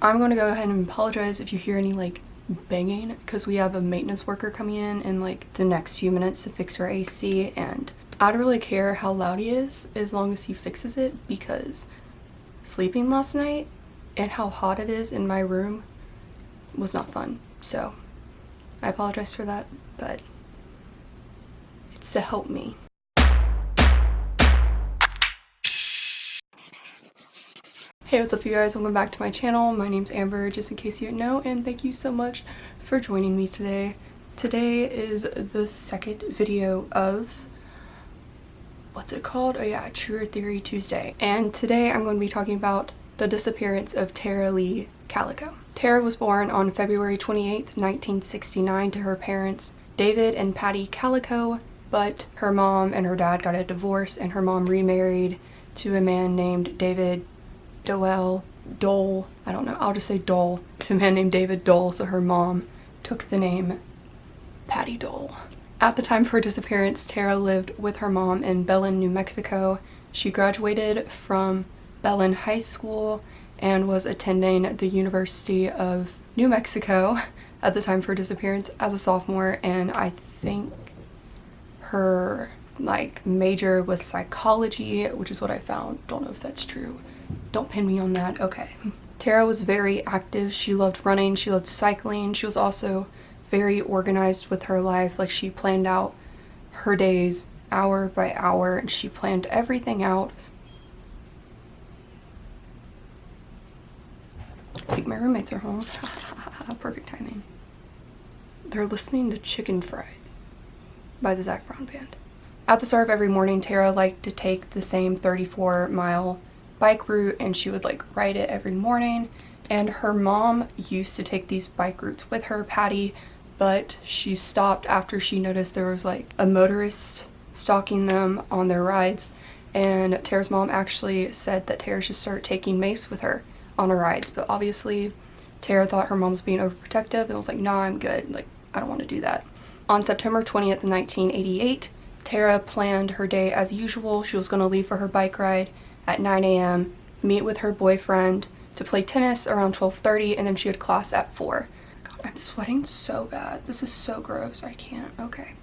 I'm going to go ahead and apologize if you hear any like banging, because we have a maintenance worker coming in like the next few minutes to fix our AC, and I don't really care how loud he is as long as he fixes it, because sleeping last night and how hot it is in my room was not fun. So I apologize for that, but it's to help me. Hey, what's up you guys? Welcome back to my channel. My name's Amber, just in case you didn't know, and thank you so much for joining me today. Today is the second video of, what's it called? Oh yeah, True or Theory Tuesday. And today I'm going to be talking about the disappearance of Tara Lee Calico. Tara was born on February 28th, 1969 to her parents, David and Patty Calico, but her mom and her dad got a divorce and her mom remarried to a man named David Dole, I don't know, I'll just say Dole, to a man named David Dole, so her mom took the name Patty Dole. At the time of her disappearance, Tara lived with her mom in Belen, New Mexico. She graduated from Belen High School and was attending the University of New Mexico at the time of her disappearance as a sophomore, and I think her major was psychology, which is what I found. Don't know if that's true. Don't pin me on that. Okay. Tara was very active. She loved running. She loved cycling. She was also very organized with her life. Like, she planned out her days hour by hour, and she planned everything out. I think my roommates are home. Perfect timing. They're listening to Chicken Fried by the Zac Brown Band. At the start of every morning, Tara liked to take the same 34-mile bike route, and she would ride it every morning. And her mom used to take these bike routes with her, Patty, but she stopped after she noticed there was a motorist stalking them on their rides. And Tara's mom actually said that Tara should start taking Mace with her on her rides, but obviously Tara thought her mom was being overprotective and was like, nah, I'm good, I don't want to do that. On September 20th, 1988, Tara planned her day as usual. She was going to leave for her bike ride at 9 a.m., meet with her boyfriend to play tennis around 12:30, and then she had class at 4. God, I'm sweating so bad. This is so gross. I can't. Okay.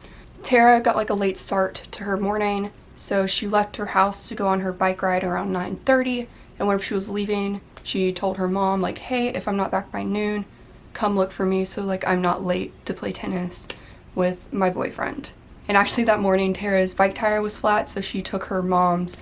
Tara got a late start to her morning, so she left her house to go on her bike ride around 9:30, and when she was leaving, she told her mom, hey, if I'm not back by noon, come look for me so I'm not late to play tennis with my boyfriend. And actually that morning, Tara's bike tire was flat, so she took her mom's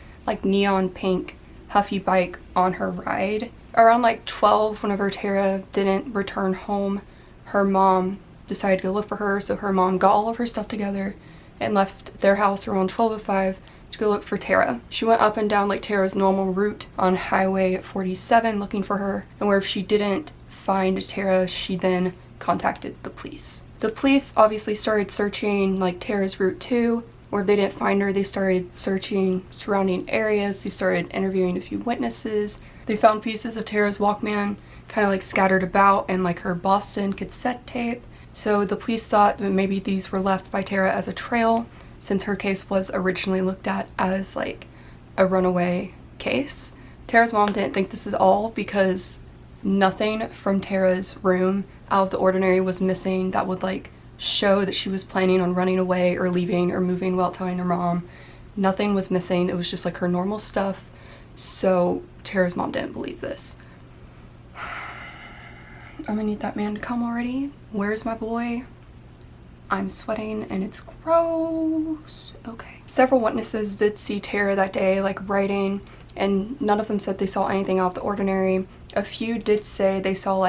neon pink Huffy bike on her ride. Around 12, whenever Tara didn't return home, her mom decided to go look for her, so her mom got all of her stuff together and left their house around 12:05 to go look for Tara. She went up and down Tara's normal route on Highway 47 looking for her, and where if she didn't find Tara, she then contacted the police. The police obviously started searching Tara's route too. Or if they didn't find her, they started searching surrounding areas. They started interviewing a few witnesses. They found pieces of Tara's Walkman kind of scattered about, and her Boston cassette tape. So the police thought that maybe these were left by Tara as a trail, since her case was originally looked at as a runaway case. Tara's mom didn't think this at all, because nothing from Tara's room out of the ordinary was missing that would show that she was planning on running away or leaving or moving without telling her mom. Nothing was missing. It was just her normal stuff. So Tara's mom didn't believe this. I'm gonna need that man to come already. Where's my boy? I'm sweating and it's gross. Okay. Several witnesses did see Tara that day riding, and none of them said they saw anything out of the ordinary. A few did say they saw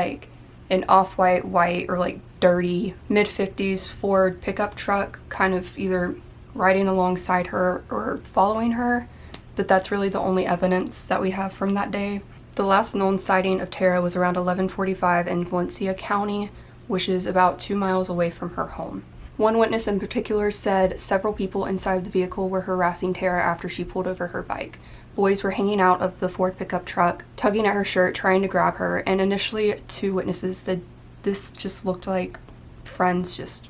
an off-white, white, or dirty mid-50s Ford pickup truck kind of either riding alongside her or following her, but that's really the only evidence that we have from that day. The last known sighting of Tara was around 11:45 in Valencia County, which is about 2 miles away from her home. One witness in particular said several people inside the vehicle were harassing Tara after she pulled over her bike. Boys were hanging out of the Ford pickup truck, tugging at her shirt, trying to grab her, and initially 2 witnesses said this just looked like friends just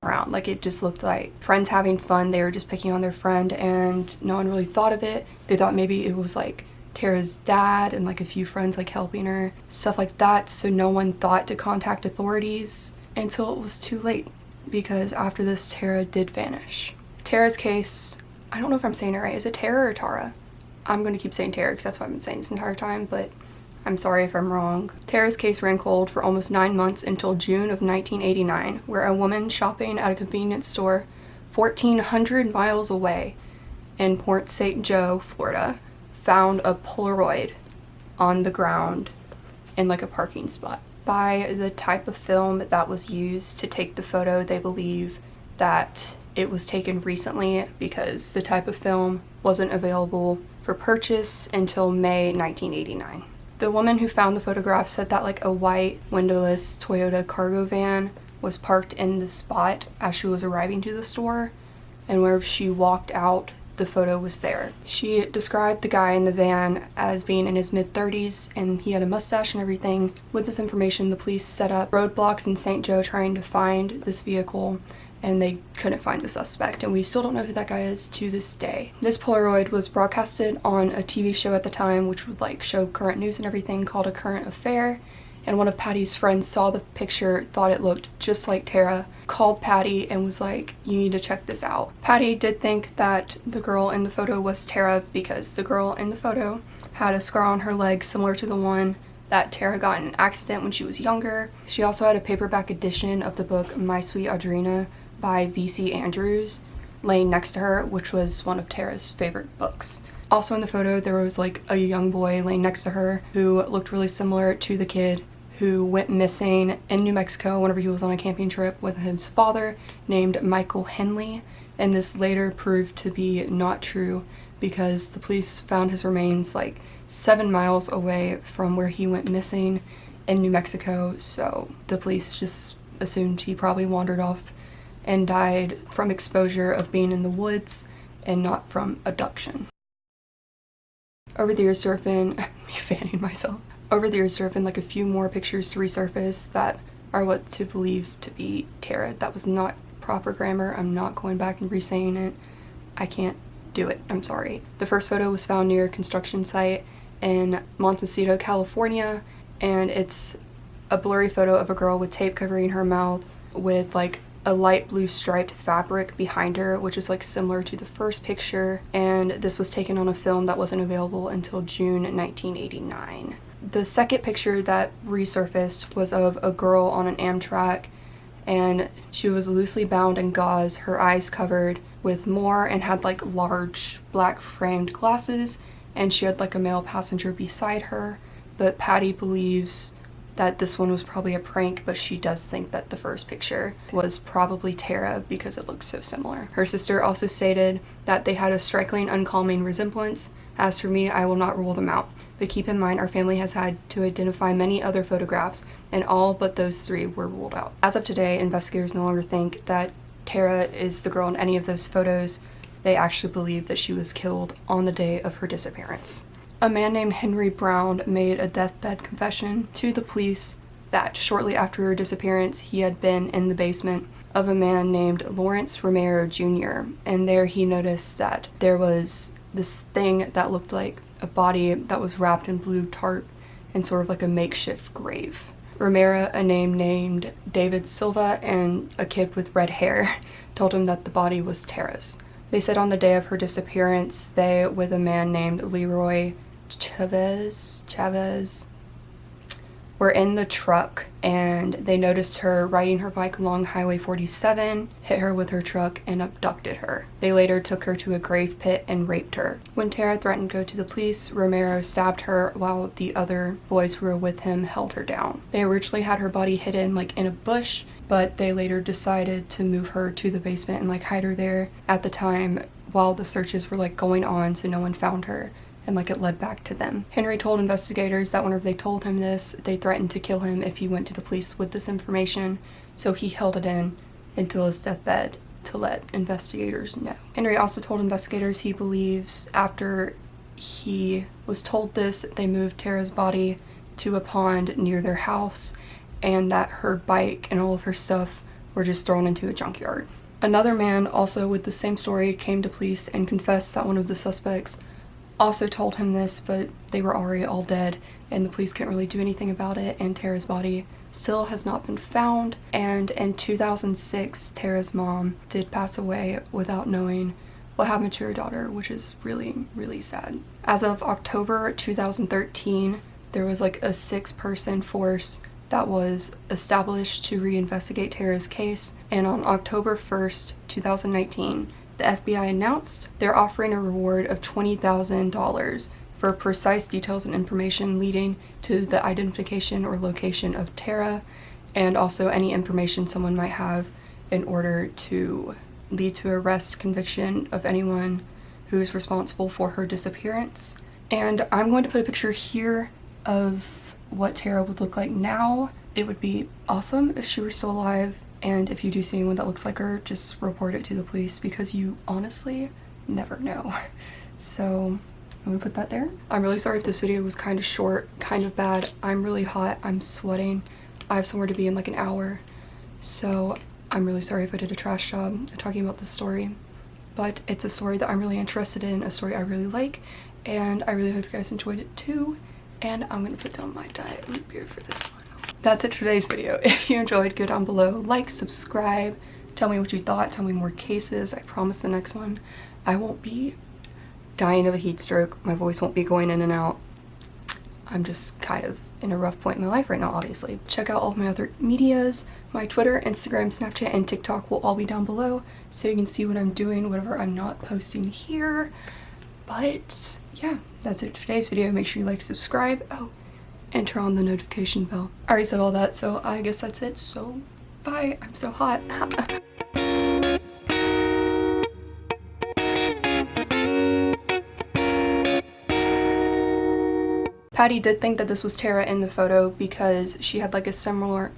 around. It just looked like friends having fun. They were just picking on their friend, and no one really thought of it. They thought maybe it was Tara's dad and like a few friends like helping her, stuff like that, so no one thought to contact authorities until it was too late, because after this Tara did vanish. Tara's case, I don't know if I'm saying it right, is it Tara or Tara? I'm going to keep saying Tara because that's what I've been saying this entire time, but I'm sorry if I'm wrong. Tara's case ran cold for almost 9 months until June of 1989, where a woman shopping at a convenience store 1,400 miles away in Port St. Joe, Florida, found a Polaroid on the ground in like a parking spot. By the type of film that was used to take the photo, they believe that it was taken recently because the type of film wasn't available for purchase until May 1989. The woman who found the photograph said that like a white windowless Toyota cargo van was parked in the spot as she was arriving to the store, and where she walked out, the photo was there. She described the guy in the van as being in his mid-30s, and he had a mustache and everything. With this information, the police set up roadblocks in St. Joe trying to find this vehicle, and they couldn't find the suspect, and we still don't know who that guy is to this day. This Polaroid was broadcasted on a TV show at the time, which would like show current news and everything, called A Current Affair, and one of Patty's friends saw the picture, thought it looked just like Tara, called Patty and was like, you need to check this out. Patty did think that the girl in the photo was Tara because the girl in the photo had a scar on her leg similar to the one that Tara got in an accident when she was younger. She also had a paperback edition of the book My Sweet Audrina by V.C. Andrews laying next to her, which was one of Tara's favorite books. Also in the photo, there was like a young boy laying next to her who looked really similar to the kid who went missing in New Mexico whenever he was on a camping trip with his father named Michael Henley, and this later proved to be not true because the police found his remains like 7 miles away from where he went missing in New Mexico, so the police just assumed he probably wandered off and died from exposure of being in the woods and not from abduction. Over the years, there have been, me fanning myself. Over the years, there have been like a few more pictures to resurface that are what to believe to be Tara. That was not proper grammar. I'm not going back and re-saying it. I can't do it. I'm sorry. The first photo was found near a construction site in Montecito, California, and it's a blurry photo of a girl with tape covering her mouth with like a light blue striped fabric behind her, which is like similar to the first picture, and this was taken on a film that wasn't available until June 1989. The second picture that resurfaced was of a girl on an Amtrak, and she was loosely bound in gauze, her eyes covered with more, and had like large black framed glasses, and she had like a male passenger beside her. But Patty believes that this one was probably a prank, but she does think that the first picture was probably Tara because it looks so similar. Her sister also stated that they had a striking, uncalming resemblance. As for me, I will not rule them out, but keep in mind our family has had to identify many other photographs, and all but those 3 were ruled out. As of today, investigators no longer think that Tara is the girl in any of those photos. They actually believe that she was killed on the day of her disappearance. A man named Henry Brown made a deathbed confession to the police that shortly after her disappearance, he had been in the basement of a man named Lawrence Romero Jr., and there he noticed that there was this thing that looked like a body that was wrapped in blue tarp in sort of like a makeshift grave. Romero, a name named David Silva, and a kid with red hair told him that the body was Tara's. They said on the day of her disappearance, they, with a man named Leroy Chavez, were in the truck, and they noticed her riding her bike along Highway 47, hit her with her truck, and abducted her. They later took her to a grave pit and raped her. When Tara threatened to go to the police, Romero stabbed her while the other boys who were with him held her down. They originally had her body hidden like in a bush, but they later decided to move her to the basement and like hide her there at the time while the searches were like going on, so no one found her, and like it led back to them. Henry told investigators that whenever they told him this, they threatened to kill him if he went to the police with this information, so he held it in until his deathbed to let investigators know. Henry also told investigators he believes after he was told this, they moved Tara's body to a pond near their house, and that her bike and all of her stuff were just thrown into a junkyard. Another man, also with the same story, came to police and confessed that one of the suspects also told him this, but they were already all dead and the police couldn't really do anything about it, and Tara's body still has not been found. And in 2006, Tara's mom did pass away without knowing what happened to her daughter, which is really, really sad. As of October 2013, there was like a 6-person force that was established to reinvestigate Tara's case, and on October 1st, 2019, the FBI announced they're offering a reward of $20,000 for precise details and information leading to the identification or location of Tara, and also any information someone might have in order to lead to arrest, conviction of anyone who is responsible for her disappearance. And I'm going to put a picture here of what Tara would look like now. It would be awesome if she were still alive, and if you do see anyone that looks like her, just report it to the police, because you honestly never know. So I'm gonna put that there. I'm really sorry if this video was kind of short, kind of bad. I'm really hot, I'm sweating. I have somewhere to be in like an hour, so I'm really sorry if I did a trash job talking about this story, but it's a story that I'm really interested in, a story I really like, and I really hope you guys enjoyed it too. And I'm gonna put down my diet root beer for this one. That's it for today's video. If you enjoyed, go down below, like, subscribe, tell me what you thought, tell me more cases. I promise the next one I won't be dying of a heat stroke, my voice won't be going in and out. I'm just kind of in a rough point in my life right now, obviously. Check out all of my other medias. My Twitter, Instagram, Snapchat, and TikTok will all be down below, so you can see what I'm doing, whatever I'm not posting here. But yeah, that's it for today's video. Make sure you like, subscribe, oh, and turn on the notification bell. I already said all that, so I guess that's it. So bye. I'm so hot. Patty did think that this was Tara in the photo because she had like a similar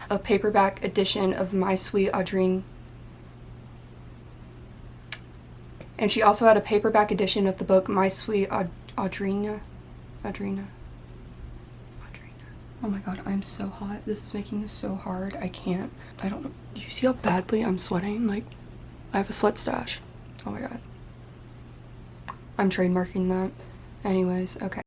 a paperback edition of My Sweet Audrina. And she also had a paperback edition of the book My Sweet Audrina. Oh my god, I'm so hot. This is making this so hard. I don't know. Do you see how badly I'm sweating? Like, I have a sweat stash. Oh my god. I'm trademarking that. Anyways, okay.